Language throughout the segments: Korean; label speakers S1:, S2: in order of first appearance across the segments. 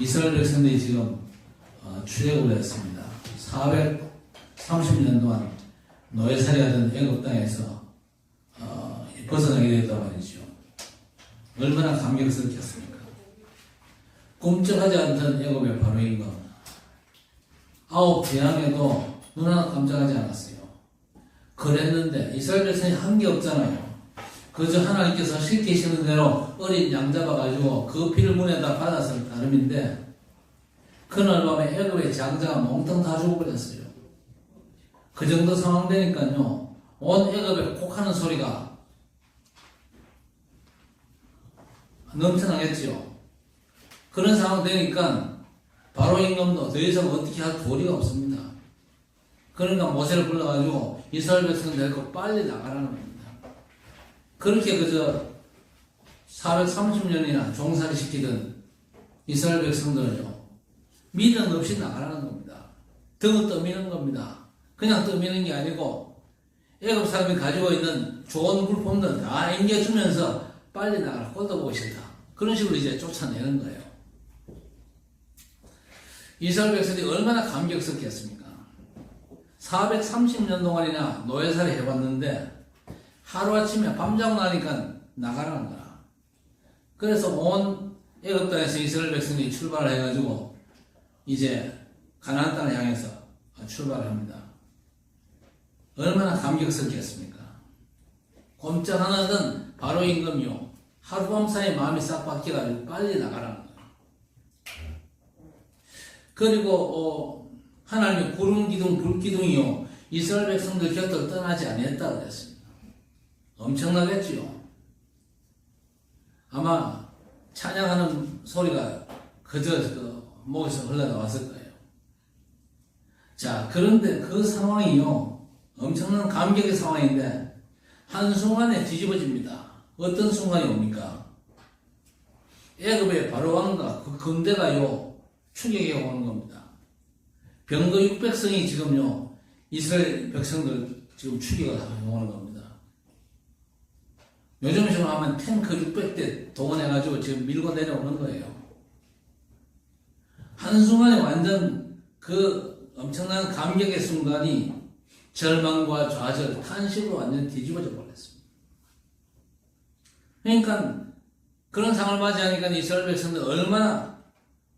S1: 이스라엘 백성들이 지금 출애굽을 했습니다. 430년 동안 노예살이하던 애굽 땅에서 벗어나게 됐단 말이죠. 얼마나 감격스럽겠습니까? 꿈쩍하지 않던 애굽의 바로임금, 9 재앙에도 눈 하나 깜짝하지 않았어요. 그랬는데 이스라엘 백성이 한 게 없잖아요. 그저 하나님께서 시키시는 대로 어린 양 잡아가지고 그 피를 문에다 받아서 나름인데, 그날 밤에 애굽의 장자가 몽땅 다 죽어버렸어요. 그 정도 상황 되니까요, 온 애굽에 곡하는 소리가 넘쳐나겠지요. 그런 상황 되니까 바로 임금도 더 이상 어떻게 할 도리가 없습니다. 그러니까 모세를 불러가지고 이스라엘 백성 데리고 빨리 나가라는 겁니다. 그렇게 그저 430년이나 종살이 시키던 이스라엘 백성들은요, 미련 없이 나가라는 겁니다. 등을 떠미는 겁니다. 그냥 떠미는 게 아니고 애굽 사람이 가지고 있는 좋은 물품들 다 앵겨주면서 빨리 나가라, 꼴도 보기 싫다, 그런 식으로 이제 쫓아내는 거예요. 이스라엘 백성들이 얼마나 감격스럽겠습니까? 430년 동안이나 노예살이 해봤는데 하루아침에 밤자고 나니까 나가라는 거야. 그래서 온 애굽 땅에서 이스라엘 백성들이 출발을 해가지고 이제 가나안 땅을 향해서 출발을 합니다. 얼마나 감격스럽겠습니까? 꼼짝 안 하던 바로 임금이요, 하룻밤 사이에 마음이 싹 바뀌어가지고 빨리 나가라는 거예요. 그리고 하나님의 구름 기둥, 불 기둥이요, 이스라엘 백성들 곁을 떠나지 아니했다고 그랬습니다. 엄청나겠지요. 아마 찬양하는 소리가 그저 목에서 흘러나왔을 거예요. 자, 그런데 그 상황이요, 엄청난 감격의 상황인데 한순간에 뒤집어집니다. 어떤 순간이 옵니까? 애굽의 바로 왕과 그 군대가요, 추격해 오는 겁니다. 병거 600성이 지금요, 이스라엘 백성들 지금 추격을 하고 오는 겁니다. 요즘식으로 하면 탱크 600대 동원해가지고 지금 밀고 내려오는 거예요. 한순간에 완전 그 엄청난 감격의 순간이 절망과 좌절, 탄식으로 완전 뒤집어져 버렸습니다. 그러니까 그런 상황을 맞이하니까 이스라엘 백성들 얼마나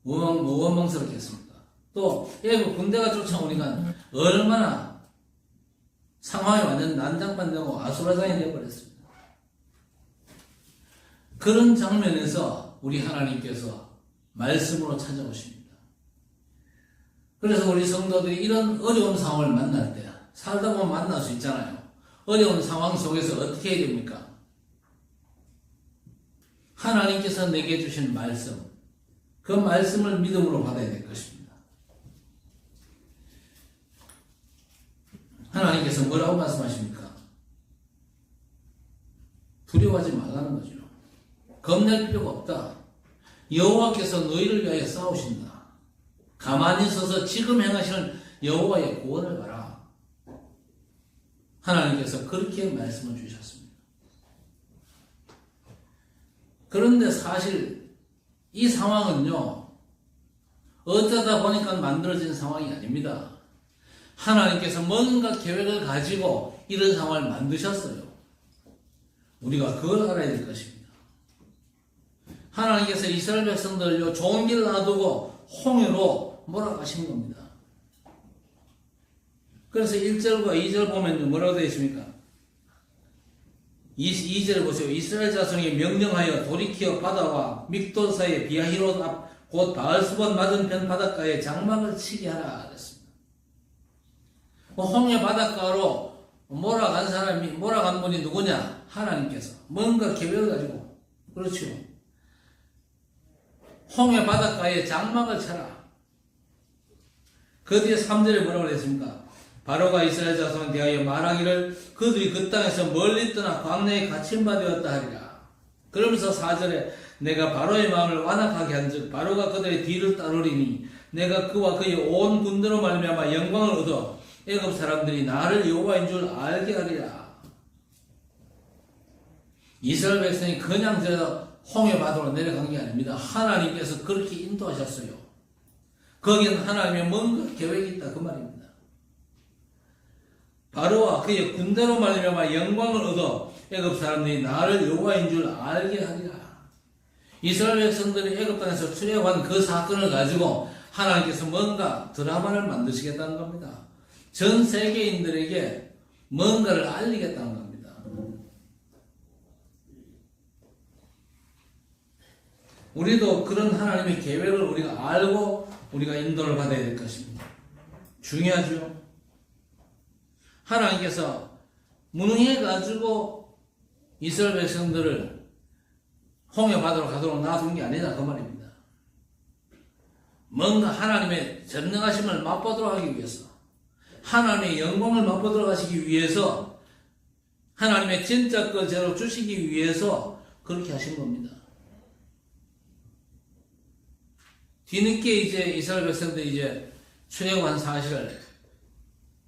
S1: 무원망스럽겠습니까? 또 애굽 군대가 쫓아오니까 얼마나 상황이 완전 난장판되고 아수라장이 되어버렸습니다. 그런 장면에서 우리 하나님께서 말씀으로 찾아오십니다. 그래서 우리 성도들이 이런 어려운 상황을 만날 때, 살다 보면 만날 수 있잖아요. 어려운 상황 속에서 어떻게 해야 됩니까? 하나님께서 내게 주신 말씀, 그 말씀을 믿음으로 받아야 될 것입니다. 하나님께서 뭐라고 말씀하십니까? 두려워하지 말라는 거죠. 겁낼 필요가 없다. 여호와께서 너희를 위하여 싸우신다. 가만히 서서 지금 행하시는 여호와의 구원을 봐라. 하나님께서 그렇게 말씀을 주셨습니다. 그런데 사실 이 상황은요, 어쩌다 보니까 만들어진 상황이 아닙니다. 하나님께서 뭔가 계획을 가지고 이런 상황을 만드셨어요. 우리가 그걸 알아야 될 것입니다. 하나님께서 이스라엘 백성들을요, 좋은 길 놔두고 홍해로 몰아가신 겁니다. 그래서 1절과 2절 보면 뭐라고 되어 있습니까? 2절 보세요. 이스라엘 자손이 명령하여 돌이키어 바다와 믹돌 사이에 비아히롯 앞 곧 바알스본 맞은편 바닷가에 장막을 치게 하라 그랬습니다. 홍해 바닷가로 몰아간 분이 누구냐? 하나님께서 뭔가 계획을 가지고, 그렇죠. 홍해 바닷가에 장막을 쳐라. 그 뒤에 3절에 뭐라고 그랬습니까? 바로가 이스라엘 자손에 대하여 말하기를 그들이 그 땅에서 멀리 떠나 광야에 갇힌 바 되었다 하리라. 그러면서 4절에 내가 바로의 마음을 완악하게 한즉 바로가 그들의 뒤를 따르리니 내가 그와 그의 온 군대로 말미암아 영광을 얻어 애굽 사람들이 나를 여호와인 줄 알게 하리라. 이스라엘 백성이 그냥 홍해 바다로 내려간 게 아닙니다. 하나님께서 그렇게 인도하셨어요. 거기는 하나님의 뭔가 계획이 있다 그 말입니다. 바로와 그의 군대로 말미암아 영광을 얻어 애굽 사람들이 나를 여호와인 줄 알게 하리라. 이스라엘 백성들이 애굽 땅에서 출애굽한 그 사건을 가지고 하나님께서 뭔가 드라마를 만드시겠다는 겁니다. 전 세계인들에게 뭔가를 알리겠다는 겁니다. 우리도 그런 하나님의 계획을 우리가 알고 우리가 인도를 받아야 될 것입니다. 중요하죠. 하나님께서 무능해가지고 이스라엘 백성들을 홍해 바다로 가도록 놔둔 게 아니다 그 말입니다. 뭔가 하나님의 전능하심을 맛보도록 하기 위해서, 하나님의 영광을 맛보도록 하시기 위해서, 하나님의 진짜 것을 주시기 위해서 그렇게 하신 겁니다. 뒤늦게 이제 이스라엘 백성들이 이제 출애굽한 사실을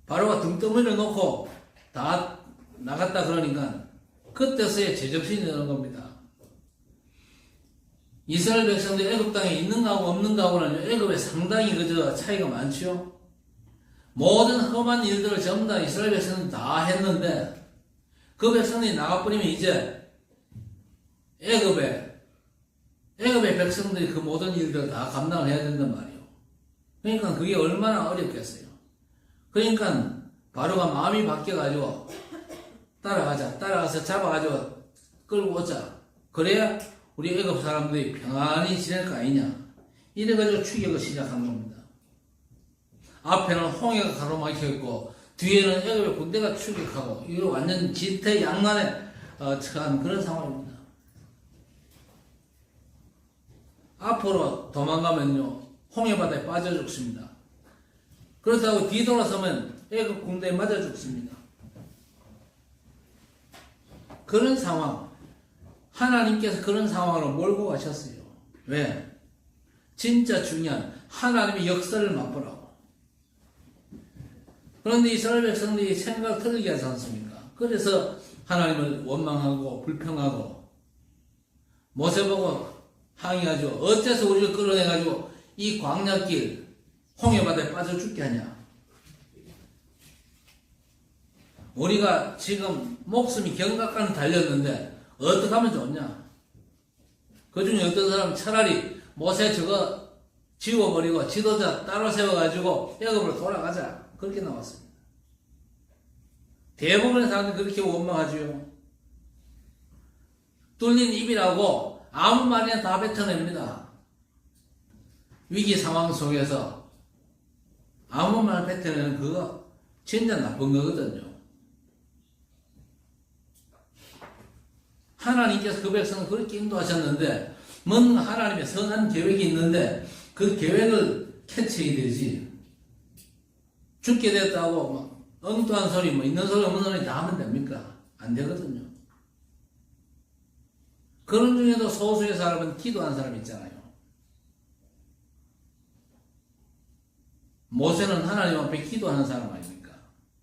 S1: 바로가 등 떠밀려 놓고 다 나갔다 그러니까 그때서야 제정신이 드는 겁니다. 이스라엘 백성들이 애굽 땅에 있는가 하고 없는가 하고는 애굽에 상당히 그저 차이가 많죠. 모든 험한 일들을 전부 다 이스라엘 백성들이 다 했는데 그 백성들이 나가버리면 이제 애굽의 백성들이 그 모든 일들을 다 감당을 해야 된단 말이에요. 그러니까 그게 얼마나 어렵겠어요. 그러니까 바로가 마음이 바뀌어가지고 따라가서 잡아가지고 끌고 오자. 그래야 우리 애굽 사람들이 평안히 지낼 거 아니냐. 이래가지고 추격을 시작한 겁니다. 앞에는 홍해가 가로막혀 있고 뒤에는 애굽의 군대가 추격하고 이거 완전 진퇴양난에 처한 그런 상황입니다. 앞으로 도망가면요 홍해 바다에 빠져 죽습니다. 그렇다고 뒤돌아서면 애굽 군대에 맞아 죽습니다. 그런 상황, 하나님께서 그런 상황으로 몰고 가셨어요. 왜? 진짜 중요한 하나님의 역사를 맛보라고. 그런데 이스라엘 백성들이 생각을 틀리게 하지 않습니까? 그래서 하나님을 원망하고 불평하고 모세 보고 항의하죠. 어째서 우리를 끌어내가지고 이 광야길 홍해바다에 빠져 죽게 하냐. 우리가 지금 목숨이 경각까지 달렸는데 어떻게 하면 좋냐. 그중에 어떤 사람은 차라리 모세 저거 지워버리고 지도자 따로 세워가지고 애굽으로 돌아가자. 그렇게 나왔습니다. 대부분의 사람들이 그렇게 원망하죠. 뚫린 입이라고 아무 말이나 다 뱉어냅니다. 위기 상황 속에서 아무 말 뱉어내는 그거 진짜 나쁜 거거든요. 하나님께서 그 백성을 그렇게 인도하셨는데 뭔가 하나님의 선한 계획이 있는데 그 계획을 캐치해야 되지. 죽게 됐다고 막 엉뚱한 소리 있는 소리 없는 소리 다 하면 됩니까? 안 되거든요. 그런 중에도 소수의 사람은 기도한 사람이 있잖아요. 모세는 하나님 앞에 기도하는 사람 아닙니까?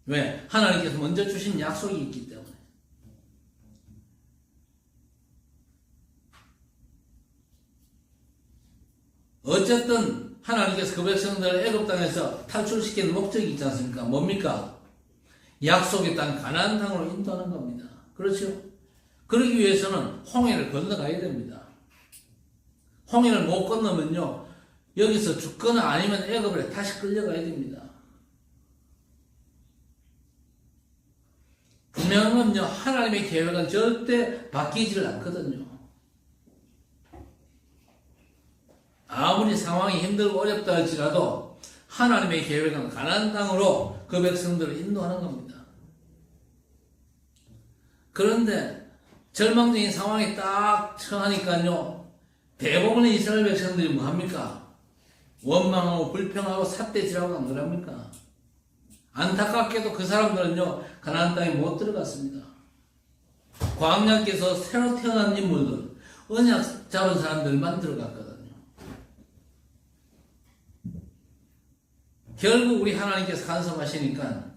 S1: 왜? 하나님께서 먼저 주신 약속이 있기 때문에. 어쨌든 하나님께서 그 백성들을 애굽 땅에서 탈출시키는 목적이 있지 않습니까? 뭡니까? 약속의 땅 가나안 땅으로 인도하는 겁니다. 그렇죠? 그러기 위해서는 홍해를 건너가야 됩니다. 홍해를 못 건너면요 여기서 죽거나 아니면 애굽에 다시 끌려가야 됩니다. 분명한 건요 하나님의 계획은 절대 바뀌지를 않거든요. 아무리 상황이 힘들고 어렵다 할지라도 하나님의 계획은 가나안 땅으로 그 백성들을 인도하는 겁니다. 그런데 절망적인 상황이 딱 처하니까요 대부분의 이스라엘 백성들이 뭐합니까? 원망하고 불평하고 삿대질하고 안 그럽니까? 안타깝게도 그 사람들은요 가나안 땅에 못 들어갔습니다. 광야께서 새로 태어난 인물들, 언약 잡은 사람들만 들어갔거든요. 결국 우리 하나님께서 간섭하시니까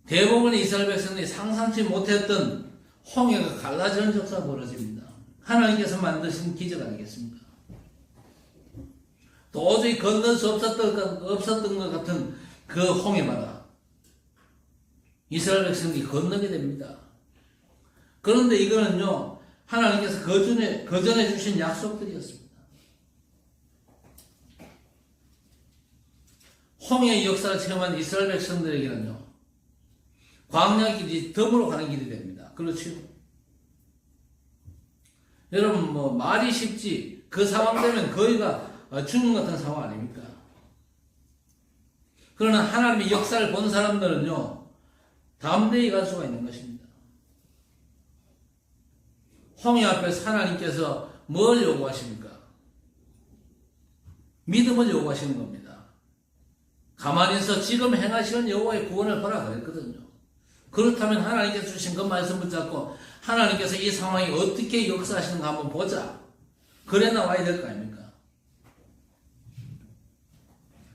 S1: 대부분의 이스라엘 백성들이 상상치 못했던 홍해가 갈라지는 역사가 벌어집니다. 하나님께서 만드신 기적 아니겠습니까? 도저히 건널 수 없었던 것 같은 그 홍해바다. 이스라엘 백성들이 건너게 됩니다. 그런데 이거는요, 하나님께서 그 전에 주신 약속들이었습니다. 홍해의 역사를 체험한 이스라엘 백성들에게는요, 광야 길이 덤으로 가는 길이 됩니다. 그렇죠? 여러분, 말이 쉽지, 그 상황 되면 거의가 죽음 같은 상황 아닙니까? 그러나 하나님의 역사를 본 사람들은요, 담대히 갈 수가 있는 것입니다. 홍해 앞에서 하나님께서 뭘 요구하십니까? 믿음을 요구하시는 겁니다. 가만히 있어 지금 행하시는 여호와의 구원을 보라 그랬거든요. 그렇다면 하나님께서 주신 그 말씀 붙잡고 하나님께서 이 상황이 어떻게 역사하시는가 한번 보자. 그래 나와야 될 거 아닙니까?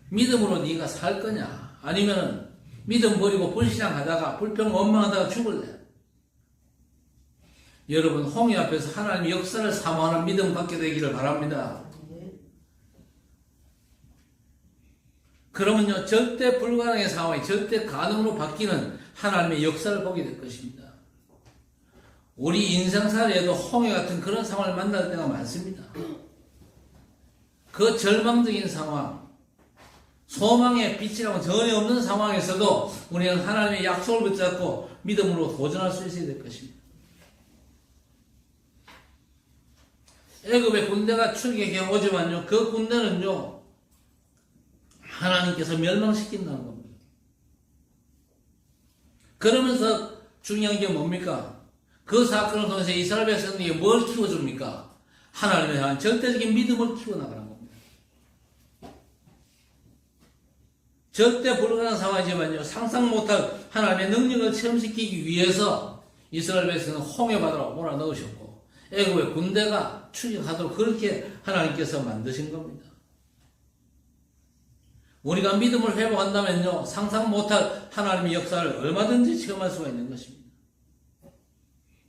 S1: 믿음으로 네가 살 거냐? 아니면 믿음 버리고 불신앙하다가 불평 원망하다가 죽을래? 여러분, 홍해 앞에서 하나님의 역사를 사모하는 믿음 갖게 되기를 바랍니다. 그러면요, 절대 불가능의 상황이 절대 가능으로 바뀌는 하나님의 역사를 보게 될 것입니다. 우리 인생살이에도 홍해 같은 그런 상황을 만날 때가 많습니다. 그 절망적인 상황, 소망의 빛이라고 전혀 없는 상황에서도 우리는 하나님의 약속을 붙잡고 믿음으로 도전할 수 있어야 될 것입니다. 애굽의 군대가 출격해 오지만요, 그 군대는요, 하나님께서 멸망시킨다는 겁니다. 그러면서 중요한 게 뭡니까? 그 사건을 통해서 이스라엘 백성들이 뭘 키워줍니까? 하나님에 대한 절대적인 믿음을 키워나가는 겁니다. 절대 불가능한 상황이지만요, 상상 못할 하나님의 능력을 체험시키기 위해서 이스라엘 백성은 홍해바다로 몰아넣으셨고 애굽의 군대가 출격하도록 그렇게 하나님께서 만드신 겁니다. 우리가 믿음을 회복한다면요, 상상 못할 하나님의 역사를 얼마든지 체험할 수가 있는 것입니다.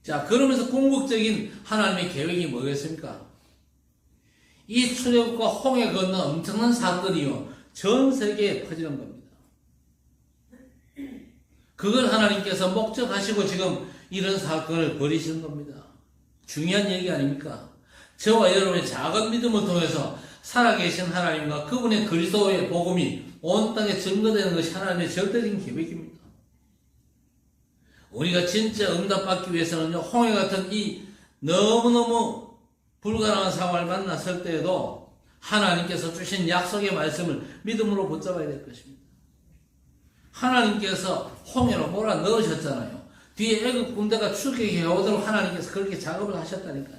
S1: 자, 그러면서 궁극적인 하나님의 계획이 뭐겠습니까? 이 출애굽과 홍해 건너 엄청난 사건이요, 전 세계에 퍼지는 겁니다. 그걸 하나님께서 목적하시고 지금 이런 사건을 벌이시는 겁니다. 중요한 얘기 아닙니까? 저와 여러분의 작은 믿음을 통해서 살아계신 하나님과 그분의 그리스도의 복음이 온 땅에 증거되는 것이 하나님의 절대적인 계획입니다. 우리가 진짜 응답받기 위해서는요, 홍해 같은 이 너무너무 불가능한 상황을 만났을 때에도 하나님께서 주신 약속의 말씀을 믿음으로 붙잡아야 될 것입니다. 하나님께서 홍해로 몰아 넣으셨잖아요. 뒤에 애굽 군대가 출격해 오도록 하나님께서 그렇게 작업을 하셨다니까요.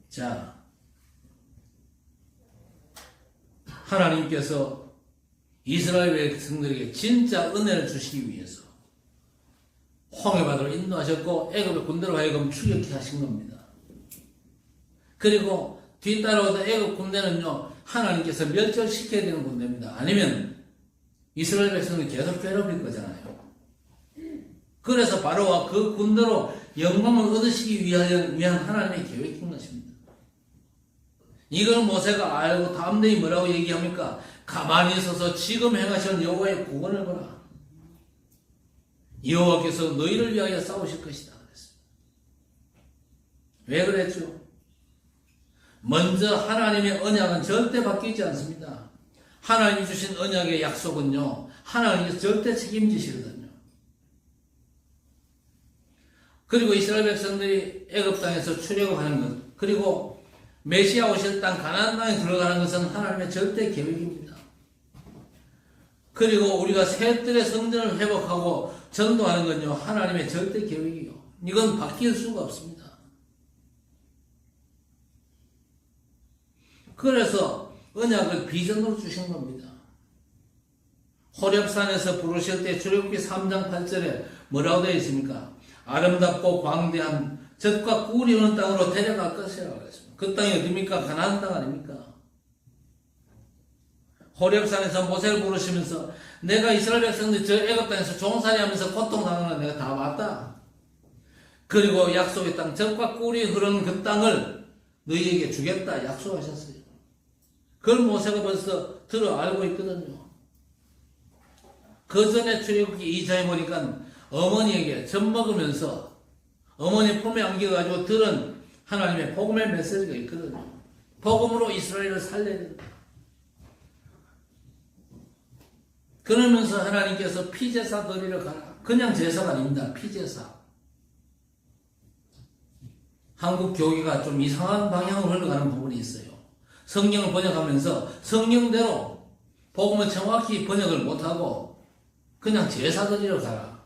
S1: 자, 하나님께서 이스라엘 백성들에게 진짜 은혜를 주시기 위해서 홍해바다로 인도하셨고 애굽의 군대로 하여금 출격해 하신 겁니다. 그리고 뒤따라오던 애굽 군대는요, 하나님께서 멸절시켜야 되는 군대입니다. 아니면 이스라엘 백성을 계속 괴롭힐 거잖아요. 그래서 바로와 그 군대로 영광을 얻으시기 위한 하나님의 계획인 것입니다. 이걸 모세가 알고 담대히 뭐라고 얘기합니까? 가만히 있어서 지금 행하시는 여호와의 구원을 보라. 여호와께서 너희를 위하여 싸우실 것이다 그랬습니다. 왜 그랬죠? 먼저 하나님의 언약은 절대 바뀌지 않습니다. 하나님이 주신 언약의 약속은요, 하나님께서 절대 책임지시거든요. 그리고 이스라엘 백성들이 애굽 땅에서 출애굽하는 것, 그리고 메시아 오실 땅 가나안 땅에 들어가는 것은 하나님의 절대 계획입니다. 그리고 우리가 새들의 성전을 회복하고 전도하는 건요, 하나님의 절대 계획이요. 이건 바뀔 수가 없습니다. 그래서 언약을 비전으로 주신 겁니다. 호렙산에서 부르실 때 출애굽기 3장 8절에 뭐라고 되어 있습니까? 아름답고 광대한 젖과 꿀이 오는 땅으로 데려갈 것이라고 했습니다. 그 땅이 어디입니까? 가나안 땅 아닙니까? 호렙산에서 모세를 부르시면서 내가 이스라엘 백성들 저 애굽 땅에서 종살이하면서 고통당하는 걸 내가 다 봤다. 그리고 약속의 땅, 젖과 꿀이 흐르는 그 땅을 너희에게 주겠다 약속하셨어요. 그걸 모세가 벌써 들어 알고 있거든요. 그 전에 출애굽기 2장에 보니까 어머니에게 젖 먹으면서 어머니 품에 안겨가지고 들은 하나님의 복음의 메시지가 있거든요. 복음으로 이스라엘을 살려야 된다. 그러면서 하나님께서 피제사 드리러 가라. 그냥 제사가 아닙니다. 피제사. 한국 교회가 좀 이상한 방향으로 흘러가는 부분이 있어요. 성경을 번역하면서 성경대로 복음을 정확히 번역을 못하고 그냥 제사 드리러 가라.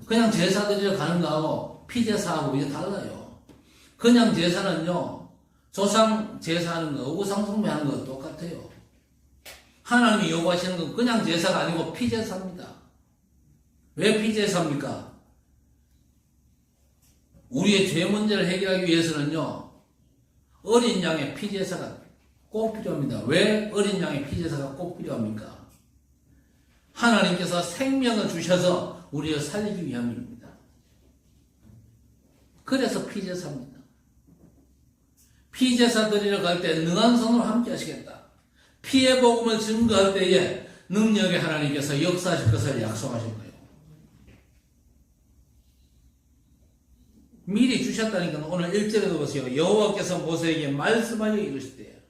S1: 그냥 제사 드리러 가는 거하고 피제사하고 이게 달라요. 그냥 제사는요, 조상 제사하는 거, 우상숭배하는 거 똑같아요. 하나님이 요구하시는 건 그냥 제사가 아니고 피제사입니다. 왜 피제사입니까? 우리의 죄 문제를 해결하기 위해서는요, 어린 양의 피제사가 꼭 필요합니다. 왜 어린 양의 피제사가 꼭 필요합니까? 하나님께서 생명을 주셔서 우리를 살리기 위함입니다. 그래서 피제사입니다. 피제사 드리러 갈 때 능한 손으로 함께 하시겠다. 피의 복음을 증거할 때에 능력의 하나님께서 역사하실 것을 약속하신 거예요. 미리 주셨다니까 오늘 1절에도 보세요. 여호와께서 모세에게 말씀하여 이르시되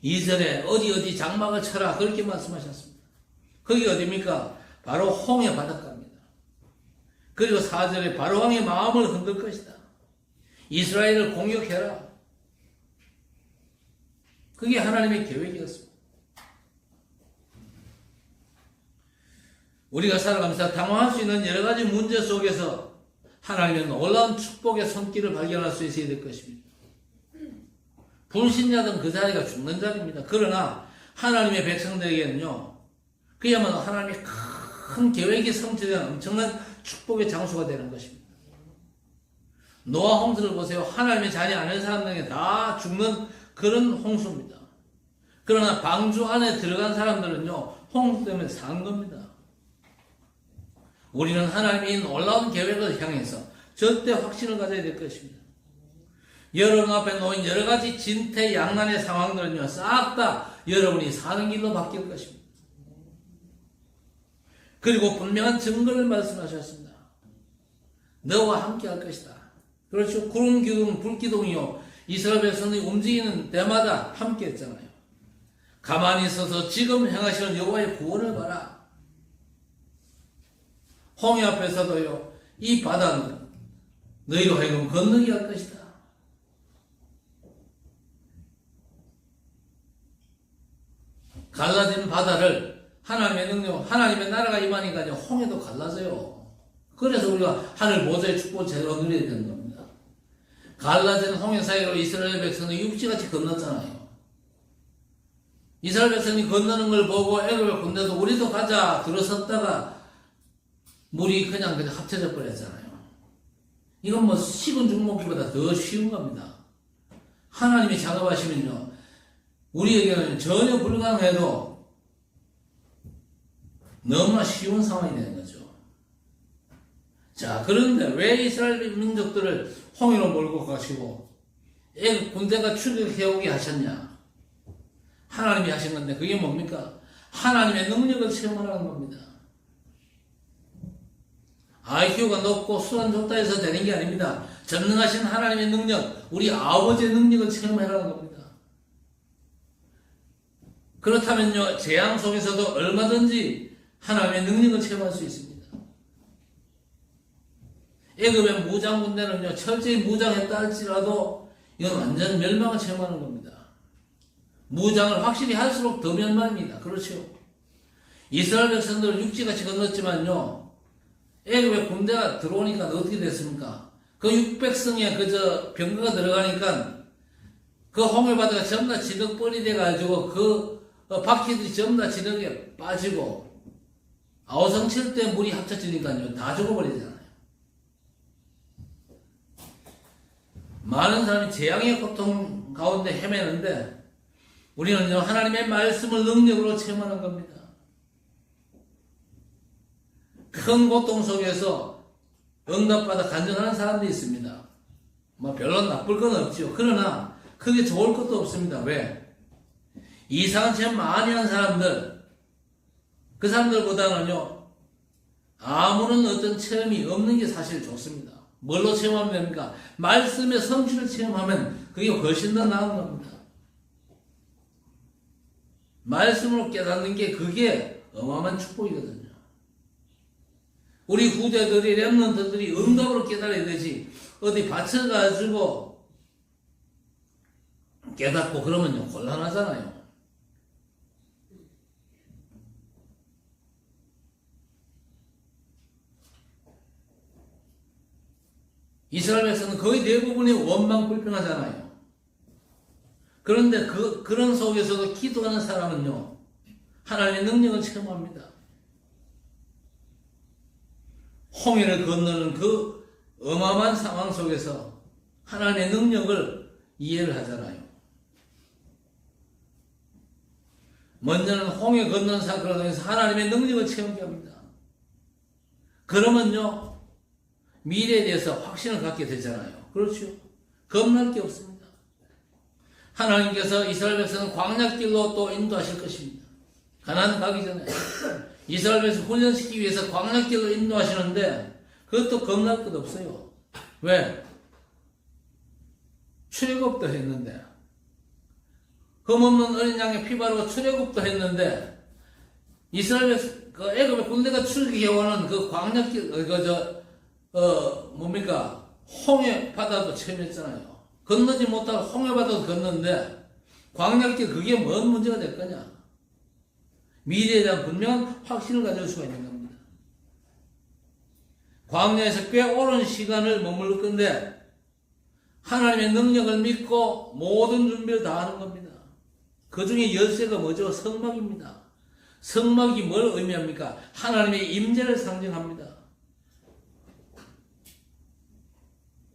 S1: 2절에 어디 장막을 쳐라 그렇게 말씀하셨습니다. 거기 어디입니까? 바로 홍해 바닷가입니다. 그리고 4절에 바로 왕의 마음을 흔들 것이다. 이스라엘을 공격해라. 그게 하나님의 계획이었습니다. 우리가 살아가면서 당황할 수 있는 여러 가지 문제 속에서 하나님의 놀라운 축복의 손길을 발견할 수 있어야 될 것입니다. 불신자든 그 자리가 죽는 자리입니다. 그러나 하나님의 백성들에게는요, 그야말로 하나님의 큰 계획이 성취된 엄청난 축복의 장소가 되는 것입니다. 노아 홍수를 보세요. 하나님의 자녀 아닌 사람들에게 다 죽는 그런 홍수입니다. 그러나 방주 안에 들어간 사람들은요, 홍수 때문에 산 겁니다. 우리는 하나님의 놀라운 계획을 향해서 절대 확신을 가져야 될 것입니다. 여러분 앞에 놓인 여러 가지 진퇴양난의 상황들은요, 싹 다 여러분이 사는 길로 바뀔 것입니다. 그리고 분명한 증거를 말씀하셨습니다. 너와 함께 할 것이다. 그렇죠. 구름 기둥, 불 기둥이요, 이스라엘 백성들이 움직이는 때마다 함께 했잖아요. 가만히 있어서 지금 행하시는 여호와의 구원을 봐라. 홍해 앞에서도요, 이 바다는 너희로 하여금 건너게 할 것이다. 갈라진 바다를 하나님의 능력, 하나님의 나라가 임하니까 홍해도 갈라져요. 그래서 우리가 하늘 보좌의 축복을 제대로 누려야 되는 겁니다. 갈라진 홍해 사이로 이스라엘 백성이 육지같이 건넜잖아요. 이스라엘 백성이 건너는 걸 보고 애굽의 군대도 우리도 가자 들어섰다가 물이 그냥 합쳐져 버렸잖아요. 이건 뭐 식은 죽 먹기보다 더 쉬운 겁니다. 하나님이 작업하시면요, 우리에게는 전혀 불가능해도 너무나 쉬운 상황이 되는 거죠. 자, 그런데 왜 이스라엘 민족들을 홍해로 몰고 가시고 애굽 군대가 출격해오게 하셨냐? 하나님이 하신 건데 그게 뭡니까? 하나님의 능력을 체험하라는 겁니다. IQ가 높고 수단 좋다 해서 되는 게 아닙니다. 전능하신 하나님의 능력, 우리 아버지의 능력을 체험하라는 겁니다. 그렇다면요, 재앙 속에서도 얼마든지 하나님의 능력을 체험할 수 있습니다. 애굽의 무장 군대는요, 철저히 무장했다 할지라도 이건 완전 멸망을 체험하는 겁니다. 무장을 확실히 할수록 더 멸망입니다. 그렇죠? 이스라엘 백성들은 육지같이 건넜지만요, 애굽의 군대가 들어오니까 어떻게 됐습니까? 그 600성의 그저 병거가 들어가니까 그 홍해바다가 전부 다 지덕벌이 돼가지고 그 바퀴들이 전부 다 지덕에 빠지고 아우성 칠 때 물이 합쳐지니까요, 다 죽어버리잖아요. 많은 사람이 재앙의 고통 가운데 헤매는데 우리는요, 하나님의 말씀을 능력으로 체험하는 겁니다. 큰 고통 속에서 응답받아 간증하는 사람들이 있습니다. 뭐 별로 나쁠 건 없죠. 그러나 그게 좋을 것도 없습니다. 왜? 이상한 체험 많이 한 사람들, 그 사람들보다는요, 아무런 어떤 체험이 없는 게 사실 좋습니다. 뭘로 체험하면 됩니까? 말씀의 성취를 체험하면 그게 훨씬 더 나은 겁니다. 말씀으로 깨닫는 게 그게 어마어마한 축복이거든요. 우리 후대들이, 렘넌트들이 응답으로 깨달아야 되지, 어디 받쳐가지고 깨닫고 그러면요, 곤란하잖아요. 이스라엘 백성은 거의 대부분이 원망 불평하잖아요. 그런데 그런 속에서도 기도하는 사람은요, 하나님의 능력을 체험합니다. 홍해를 건너는 그 어마어마한 상황 속에서 하나님의 능력을 이해를 하잖아요. 먼저는 홍해 건너는 사건을 통해서 하나님의 능력을 체험하게 합니다. 그러면요, 미래에 대해서 확신을 갖게 되잖아요. 그렇죠? 겁날 게 없습니다. 하나님께서 이스라엘 백성은 광야길로 또 인도하실 것입니다. 가나안 가기 전에 이스라엘 백성 훈련시키기 위해서 광야길로 인도하시는데 그것도 겁날 것 없어요. 왜? 출애굽도 했는데, 검없는 어린 양의 피 바르고 출애굽도 했는데, 이스라엘 백성, 애굽의 군대가 출애굽해오는 그 광야길, 홍해 바다도 체험했잖아요. 건너지 못하고 홍해 바다도 건너는데, 광야길 그게 뭔 문제가 될 거냐? 미래에 대한 분명한 확신을 가질 수가 있는 겁니다. 광야에서 꽤 오랜 시간을 머무를 건데, 하나님의 능력을 믿고 모든 준비를 다 하는 겁니다. 그 중에 열쇠가 뭐죠? 성막입니다. 성막이 뭘 의미합니까? 하나님의 임재를 상징합니다.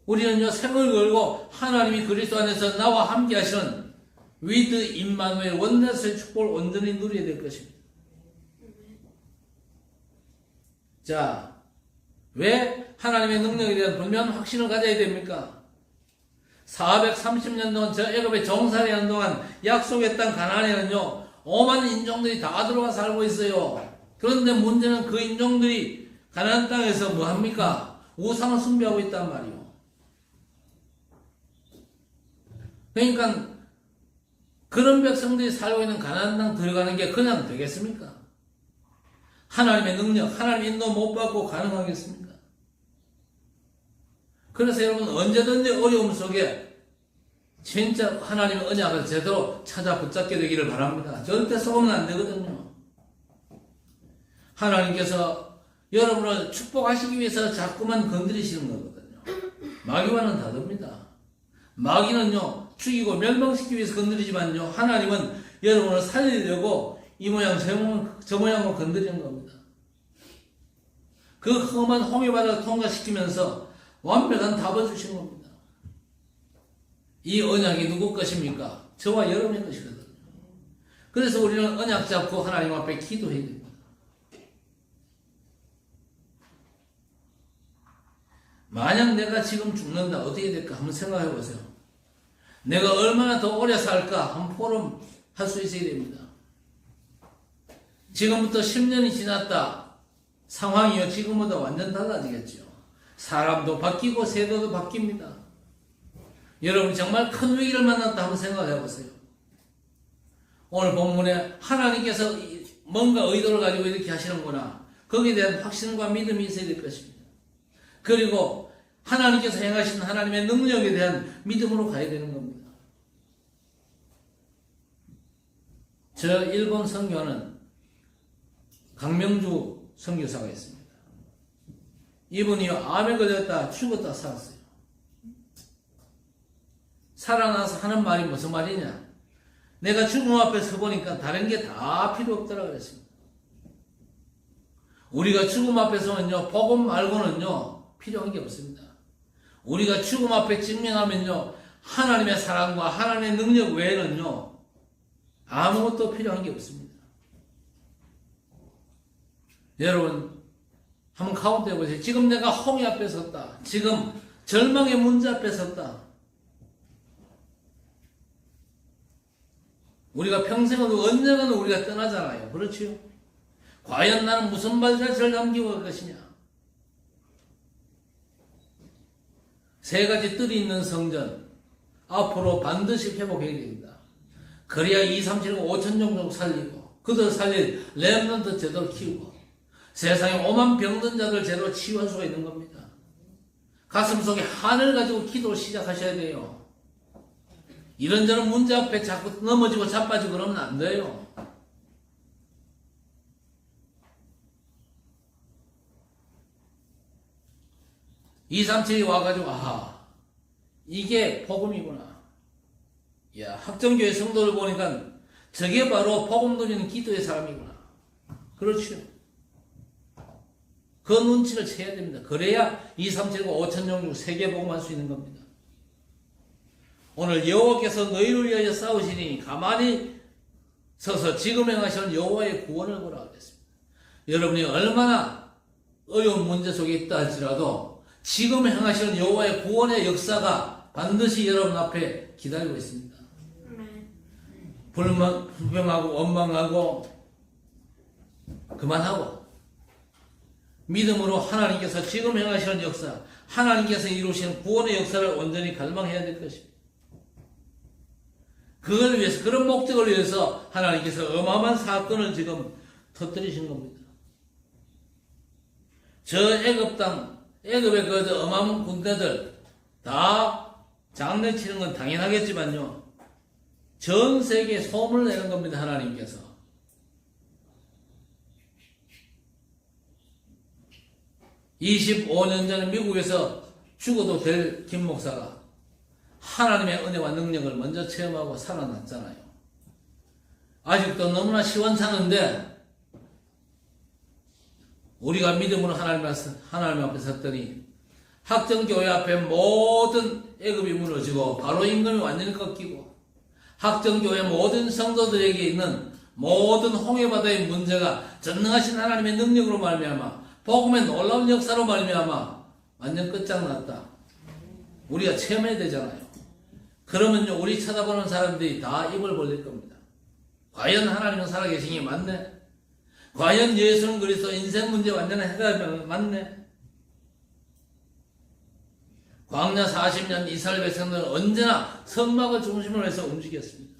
S1: 우리는요, 생을 걸고 하나님이 그리스도 안에서 나와 함께 하시는 위드 임마누엘 원내스의 축복을 온전히 누려야 될 것입니다. 자, 왜 하나님의 능력에 대한 분명한 확신을 가져야 됩니까? 430년 동안 저 애굽에 종살이 하는 동안 약속의 땅 가나안에는요, 오만 인종들이 다 들어와 살고 있어요. 그런데 문제는 그 인종들이 가나안 땅에서 뭐합니까? 우상을 숭배하고 있단 말이에요. 그러니까 그런 백성들이 살고 있는 가나안 땅 들어가는 게 그냥 되겠습니까? 하나님의 능력, 하나님의 인도 못 받고 가능하겠습니까? 그래서 여러분 언제든지 어려움 속에 진짜 하나님의 언약을 제대로 찾아 붙잡게 되기를 바랍니다. 절대 속으면 안 되거든요. 하나님께서 여러분을 축복하시기 위해서 자꾸만 건드리시는 거거든요. 마귀와는 다릅니다. 마귀는요, 죽이고 멸망시키기 위해서 건드리지만요, 하나님은 여러분을 살리려고 이 모양 저 모양으로 건드리는 겁니다. 그 험한 홍해바다를 통과시키면서 완벽한 답을 주신 겁니다. 이 언약이 누구 것입니까? 저와 여러분의 것이거든요. 그래서 우리는 언약 잡고 하나님 앞에 기도해야 됩니다. 만약 내가 지금 죽는다, 어떻게 될까? 한번 생각해 보세요. 내가 얼마나 더 오래 살까? 한번 포럼 할 수 있어야 됩니다. 지금부터 10년이 지났다. 상황이요, 지금보다 완전 달라지겠죠. 사람도 바뀌고 세대도 바뀝니다. 여러분 정말 큰 위기를 만났다 한번 생각해 보세요. 오늘 본문에 하나님께서 뭔가 의도를 가지고 이렇게 하시는구나. 거기에 대한 확신과 믿음이 있어야 될 것입니다. 그리고 하나님께서 행하신 하나님의 능력에 대한 믿음으로 가야 되는 겁니다. 저 일본 선교는 강명주 선교사가 있습니다. 이분이 암에 걸렸다 죽었다 살았어요. 살아나서 하는 말이 무슨 말이냐? 내가 죽음 앞에 서보니까 다른 게 다 필요 없더라 그랬습니다. 우리가 죽음 앞에서는요, 복음 말고는요, 필요한 게 없습니다. 우리가 죽음 앞에 직면하면요, 하나님의 사랑과 하나님의 능력 외에는요, 아무것도 필요한 게 없습니다. 여러분 한번 카운트 해보세요. 지금 내가 홍해 앞에 섰다. 지금 절망의 문제 앞에 섰다. 우리가 평생은 언젠가는 우리가 떠나잖아요. 그렇지요? 과연 나는 무슨 발자취를 남기고 갈 것이냐? 세 가지 뜰이 있는 성전 앞으로 반드시 회복해야 됩니다. 그래야 2, 3, 7, 5천 종족 살리고 그들 살릴 렘넌트 제대로 키우고 세상에 오만 병든 자들 제대로 치유할 수가 있는 겁니다. 가슴속에 한을 가지고 기도를 시작하셔야 돼요. 이런저런 문제 앞에 자꾸 넘어지고 자빠지고 그러면 안 돼요. 이삼칠이 와가지고 아하 이게 복음이구나. 야 학정교회 성도를 보니까 저게 바로 복음 누리는 기도의 사람이구나. 그렇죠. 그 눈치를 채야 됩니다. 그래야 2, 3, 7, 5천 종족 세계 복음할 수 있는 겁니다. 오늘 여호와께서 너희를 위하여 싸우시니 가만히 서서 지금 행하시는 여호와의 구원을 보라 하겠습니다. 여러분이 얼마나 어려운 문제 속에 있다 할지라도 지금 행하시는 여호와의 구원의 역사가 반드시 여러분 앞에 기다리고 있습니다. 불평하고 원망하고 그만하고 믿음으로 하나님께서 지금 행하시는 역사, 하나님께서 이루시는 구원의 역사를 온전히 갈망해야 될 것입니다. 그걸 위해서, 그런 목적을 위해서 하나님께서 어마어마한 사건을 지금 터뜨리신 겁니다. 저 애굽의 그 어마어마한 군대들 다 장난치는 건 당연하겠지만요. 전 세계에 소문을 내는 겁니다. 하나님께서. 25년 전에 미국에서 죽어도 될 김 목사가 하나님의 은혜와 능력을 먼저 체험하고 살아났잖아요. 아직도 너무나 시원찮은데 우리가 믿음으로 하나님 앞에 섰더니 학정교회 앞에 모든 애굽이 무너지고 바로 임금이 완전히 꺾이고 학정교회 모든 성도들에게 있는 모든 홍해바다의 문제가 전능하신 하나님의 능력으로 말미암아 복음의 놀라운 역사로 말미암아 완전 끝장났다. 우리가 체험해야 되잖아요. 그러면요 우리 쳐다보는 사람들이 다 입을 벌릴 겁니다. 과연 하나님은 살아계신 게 맞네? 과연 예수는 그리스도 인생 문제 완전 해결하면 맞네? 광야 40년 이스라엘 백성들은 언제나 성막을 중심으로 해서 움직였습니다.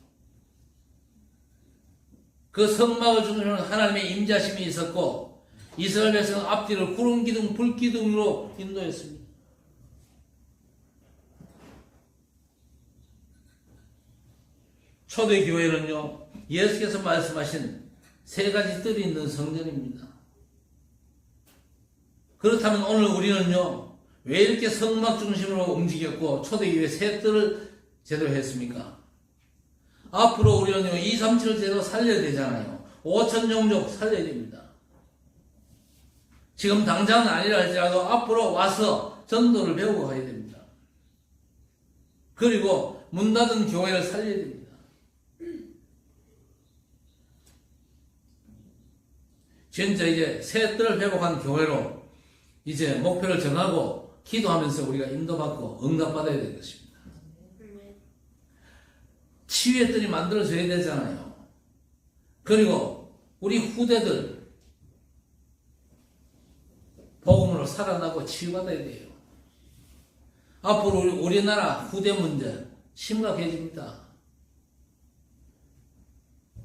S1: 그 성막을 중심으로 하나님의 임자심이 있었고 이스라엘 백성은 앞뒤를 구름기둥 불기둥으로 인도했습니다. 초대교회는요 예수께서 말씀하신 세 가지 뜰이 있는 성전입니다. 그렇다면 오늘 우리는요 왜 이렇게 성막 중심으로 움직였고 초대교회 세 뜰을 제대로 했습니까? 앞으로 우리는요 2, 3, 7을 제대로 살려야 되잖아요. 5천 종족 살려야 됩니다. 지금 당장은 아니라 할지라도 앞으로 와서 전도를 배우고 가야 됩니다. 그리고 문 닫은 교회를 살려야 됩니다. 진짜 이제 새 뜰을 회복한 교회로 이제 목표를 정하고 기도하면서 우리가 인도받고 응답받아야 될 것입니다. 치유의 뜰이 만들어져야 되잖아요. 그리고 우리 후대들 복음으로 살아나고 치유받아야 돼요. 앞으로 우리나라 후대 문제 심각해집니다.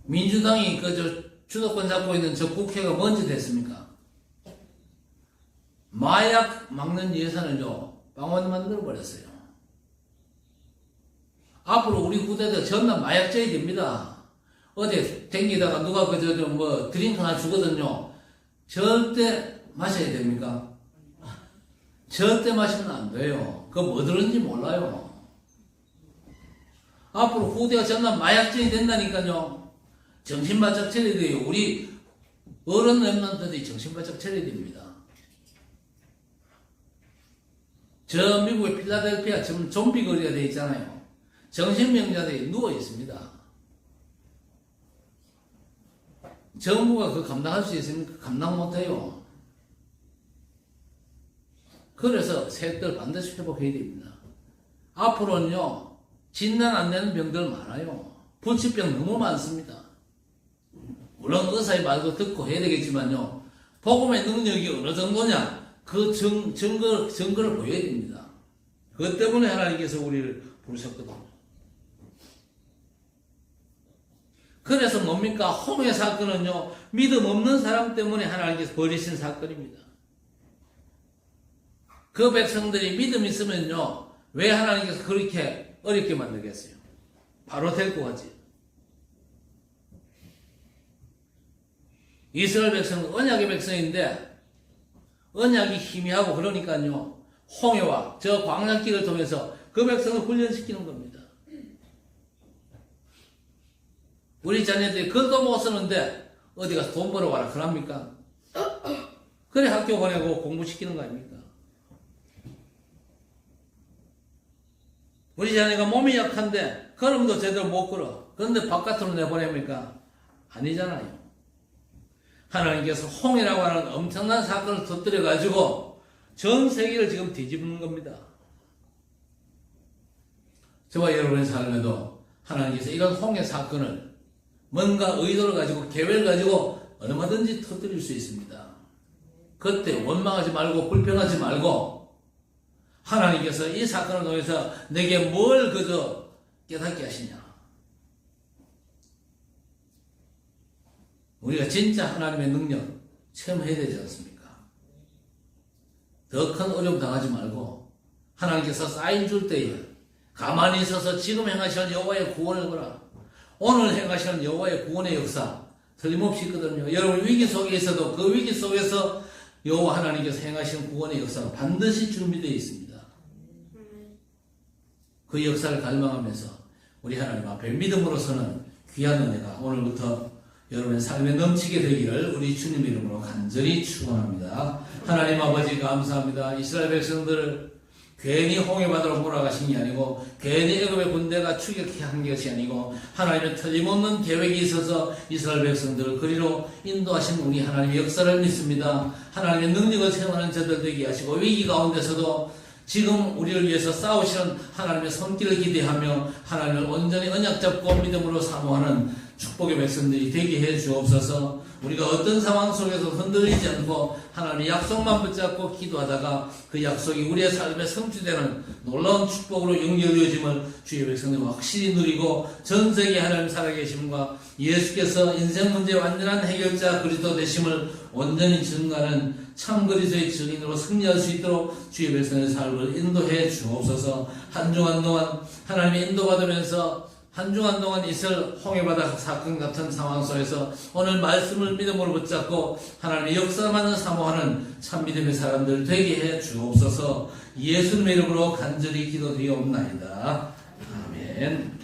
S1: 민주당이 주도권 잡고 있는 저 국회가 뭔지 됐습니까? 마약 막는 예산을요 빵원 만들어버렸어요. 앞으로 우리 후대들 전부 마약자이 됩니다. 어디 댕기다가 누가 드링크 하나 주거든요. 절대 마셔야 됩니까? 절대 마시면 안 돼요. 그거 뭐 들었는지 몰라요. 앞으로 후대가 전부 마약자이 된다니까요. 정신바짝 차려야 돼요. 우리 어른 랩런트들이 정신바짝 차려야 됩니다. 저 미국의 필라델피아 지금 좀비 거리가 되어 있잖아요. 정신병자들이 누워 있습니다. 정부가 그 감당할 수 있습니까? 감당 못해요. 그래서 세대를 반드시 회복해야 됩니다. 앞으로는요, 진단 안 되는 병들 많아요. 불치병 너무 많습니다. 물론 의사의 말도 듣고 해야 되겠지만요, 복음의 능력이 어느 정도냐, 그 증거를 보여야 됩니다. 그것 때문에 하나님께서 우리를 부르셨거든요. 그래서 뭡니까? 홍해 사건은요, 믿음 없는 사람 때문에 하나님께서 벌이신 사건입니다. 그 백성들이 믿음 있으면요, 왜 하나님께서 그렇게 어렵게 만들겠어요? 바로 데리고 가지. 이스라엘 백성은 언약의 백성인데, 언약이 희미하고 그러니까요, 홍해와 저 광야길을 통해서 그 백성을 훈련시키는 겁니다. 우리 자녀들이 글도 못 쓰는데 어디 가서 돈 벌어와라 그럽니까? 그래 학교 보내고 공부시키는 거 아닙니까? 우리 자녀가 몸이 약한데 걸음도 제대로 못 걸어. 그런데 바깥으로 내보냅니까? 아니잖아요. 하나님께서 홍해라고 하는 엄청난 사건을 터뜨려가지고 전 세계를 지금 뒤집는 겁니다. 저와 여러분의 삶에도 하나님께서 이런 홍해 사건을 뭔가 의도를 가지고 계획을 가지고 얼마든지 터뜨릴 수 있습니다. 그때 원망하지 말고 불평하지 말고 하나님께서 이 사건을 통해서 내게 뭘 그저 깨닫게 하시냐. 우리가 진짜 하나님의 능력 체험해야 되지 않습니까? 더 큰 어려움 당하지 말고 하나님께서 사인 줄 때에 가만히 있어서 지금 행하시는 여호와의 구원을 보라. 오늘 행하시는 여호와의 구원의 역사 틀림없이 있거든요. 여러분 위기 속에 있어도 그 위기 속에서 여호와 하나님께서 행하시는 구원의 역사가 반드시 준비되어 있습니다. 그 역사를 갈망하면서 우리 하나님 앞에 믿음으로서는 귀한 은혜가 오늘부터 여러분의 삶에 넘치게 되기를 우리 주님 이름으로 간절히 축원합니다. 하나님 아버지 감사합니다. 이스라엘 백성들을 괜히 홍해바다로 몰아가신 게 아니고 괜히 애굽의 군대가 추격한 것이 아니고 하나님의 틀림없는 계획이 있어서 이스라엘 백성들을 그리로 인도하신 우리 하나님의 역사를 믿습니다. 하나님의 능력을 체험하는 저들 되게 하시고 위기 가운데서도 지금 우리를 위해서 싸우시는 하나님의 손길을 기대하며 하나님을 온전히 언약 잡고 믿음으로 사모하는 축복의 백성들이 되게 해 주옵소서. 우리가 어떤 상황 속에서 흔들리지 않고 하나님의 약속만 붙잡고 기도하다가 그 약속이 우리의 삶에 성취되는 놀라운 축복으로 연결되어짐을 주의 백성들 확실히 누리고 전 세계 하나님 살아계심과 예수께서 인생 문제의 완전한 해결자 그리스도 되심을 온전히 증거하는 참 그리스도의 증인으로 승리할 수 있도록 주의 백성의 삶을 인도해 주옵소서. 한 주간 동안 하나님의 인도받으면서 한 주간 동안 있을 홍해바다 사건 같은 상황 속에서 오늘 말씀을 믿음으로 붙잡고 하나님의 역사만을 사모하는 참 믿음의 사람들 되게 해 주옵소서. 예수님의 이름으로 간절히 기도드리옵나이다. 아멘.